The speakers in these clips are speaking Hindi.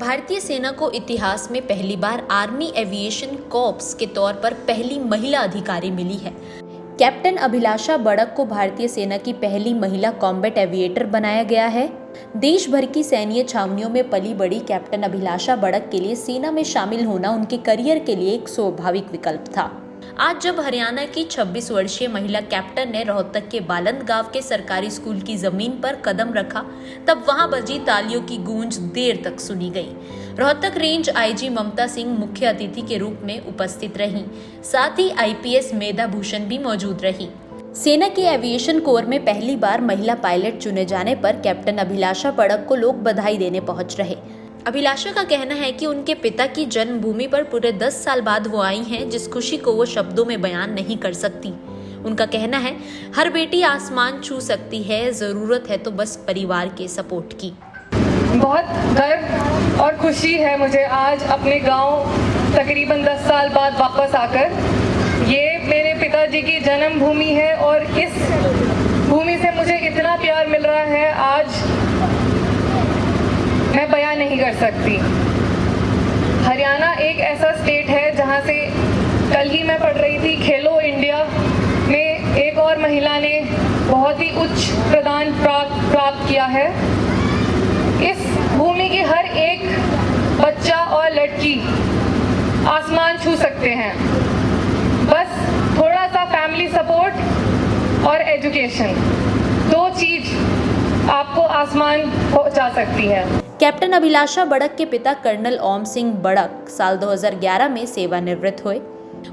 भारतीय सेना को इतिहास में पहली बार आर्मी एविएशन कॉर्प्स के तौर पर पहली महिला अधिकारी मिली है। कैप्टन अभिलाषा बड़क को भारतीय सेना की पहली महिला कॉम्बैट एविएटर बनाया गया है। देश भर की सैन्य छावनियों में पली बड़ी कैप्टन अभिलाषा बड़क के लिए सेना में शामिल होना उनके करियर के लिए एक स्वाभाविक विकल्प था। आज जब हरियाणा की 26 वर्षीय महिला कैप्टन ने रोहतक के बालंद गांव के सरकारी स्कूल की जमीन पर कदम रखा, तब वहां बजी तालियों की गूंज देर तक सुनी गई। रोहतक रेंज आईजी ममता सिंह मुख्य अतिथि के रूप में उपस्थित रहीं। साथ ही आईपीएस मेधा भूषण भी मौजूद रही। सेना के एविएशन कोर में पहली बार महिला पायलट चुने जाने पर कैप्टन अभिलाषा बड़क को लोग बधाई देने पहुंच रहे। अभिलाषा का कहना है कि उनके पिता की जन्मभूमि पर पूरे 10 साल बाद वो आई हैं, जिस खुशी को वो शब्दों में बयान नहीं कर सकती। उनका कहना है, हर बेटी आसमान छू सकती है, जरूरत है तो बस परिवार के सपोर्ट की। बहुत गर्व और खुशी है मुझे आज अपने गांव तकरीबन 10 साल बाद वापस आकर। ये मेरे पिताजी की जन्मभूमि है और इस भूमि से मुझे इतना प्यार मिल रहा है आज मैं बयान नहीं कर सकती। हरियाणा एक ऐसा स्टेट है जहां से कल ही मैं पढ़ रही थी, खेलो इंडिया में एक और महिला ने बहुत ही उच्च प्रदान प्राप्त किया है। इस भूमि की हर एक बच्चा और लड़की आसमान छू सकते हैं, बस थोड़ा सा फैमिली सपोर्ट और एजुकेशन, दो चीज आपको आसमान पहुंचा सकती है। कैप्टन अभिलाषा बड़क के पिता कर्नल ओम सिंह बड़क साल 2011 में सेवानिवृत्त हुए।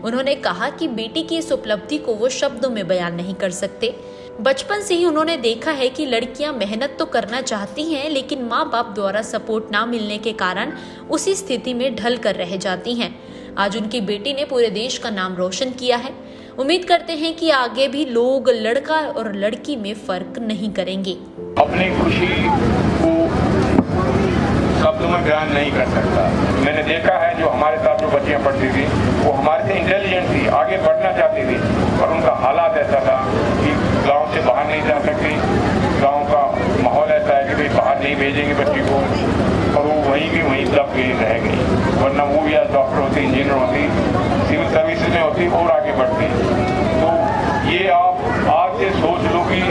उन्होंने कहा कि बेटी की इस उपलब्धि को वो शब्दों में बयान नहीं कर सकते। बचपन से ही उन्होंने देखा है कि लड़कियां मेहनत तो करना चाहती हैं, लेकिन माँ बाप द्वारा सपोर्ट ना मिलने के कारण उसी स्थिति में ढल कर रह जाती हैं। आज उनकी बेटी ने पूरे देश का नाम रोशन किया है। उम्मीद करते हैं कि आगे भी लोग लड़का और लड़की में फर्क नहीं करेंगे। अपनी खुशी को शब्दों में बयान नहीं कर सकता। मैंने देखा है जो हमारे साथ जो बच्चियां पढ़ती थी वो हमारे से इंटेलिजेंट थी, आगे बढ़ना चाहती थी, पर उनका हालात ऐसा था कि गांव से बाहर नहीं जा सकती। गांव का माहौल ऐसा है कि भाई बाहर नहीं भेजेंगे बच्ची को, और वो वहीं की वहीं दब गई रह गई। वरना वो भी आज डॉक्टर होती, इंजीनियर होती, सिविल सर्विसेज में होती और आगे बढ़ती। तो ये आप आज से सोच लो कि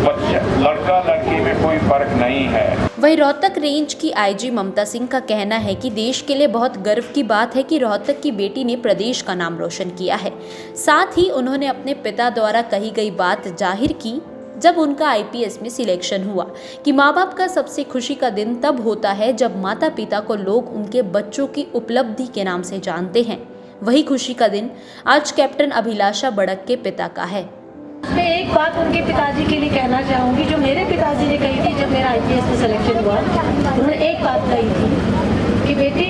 लड़का लड़की में कोई फर्क नहीं है। वहीं रोहतक रेंज की आईजी ममता सिंह का कहना है कि देश के लिए बहुत गर्व की बात है कि रोहतक की बेटी ने प्रदेश का नाम रोशन किया है। साथ ही उन्होंने अपने पिता द्वारा कही गई बात जाहिर की जब उनका आईपीएस में सिलेक्शन हुआ कि माँ बाप का सबसे खुशी का दिन तब होता है जब माता पिता को लोग उनके बच्चों की उपलब्धि के नाम से जानते हैं। वही खुशी का दिन आज कैप्टन अभिलाषा बड़क के पिता का है। मैं एक बात उनके पिताजी के लिए कहना चाहूँगी जो मेरे पिताजी ने कही थी जब मेरा आईपीएस में सिलेक्शन हुआ। उन्होंने एक बात कही थी कि बेटी,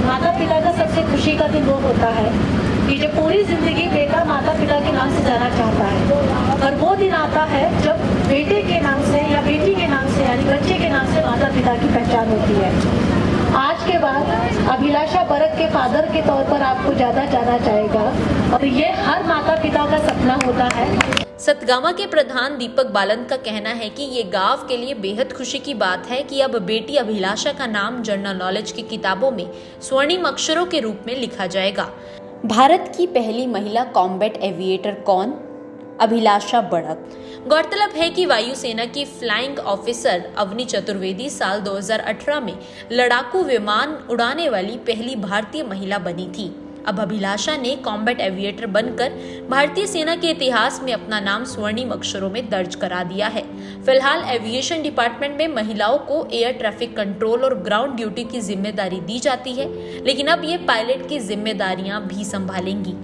माता पिता का सबसे खुशी का दिन वो होता है कि जब पूरी जिंदगी बेटा माता पिता के नाम से जाना चाहता है, और वो दिन आता है जब बेटे के नाम से या बेटी के नाम से यानी बच्चे के नाम से माता पिता की पहचान होती है। आज के बाद अभिलाषा बड़क के फादर के तौर पर आपको ज्यादा जाना चाहेगा और ये हर माता पिता का सपना होता है। सतगावा के प्रधान दीपक बालंद का कहना है कि ये गांव के लिए बेहद खुशी की बात है कि अब बेटी अभिलाषा का नाम जनरल नॉलेज की किताबों में स्वर्णिम अक्षरों के रूप में लिखा जाएगा। भारत की पहली महिला कॉम्बैट एविएटर कौन? अभिलाषा बड़क। गौरतलब है कि वायुसेना की फ्लाइंग ऑफिसर अवनी चतुर्वेदी साल 2018 में लड़ाकू विमान उड़ाने वाली पहली भारतीय महिला बनी थी। अब अभिलाषा ने कॉम्बैट एविएटर बनकर भारतीय सेना के इतिहास में अपना नाम स्वर्णिम अक्षरों में दर्ज करा दिया है। फिलहाल एविएशन डिपार्टमेंट में महिलाओं को एयर ट्रैफिक कंट्रोल और ग्राउंड ड्यूटी की जिम्मेदारी दी जाती है, लेकिन अब ये पायलट की जिम्मेदारियां भी संभालेंगी।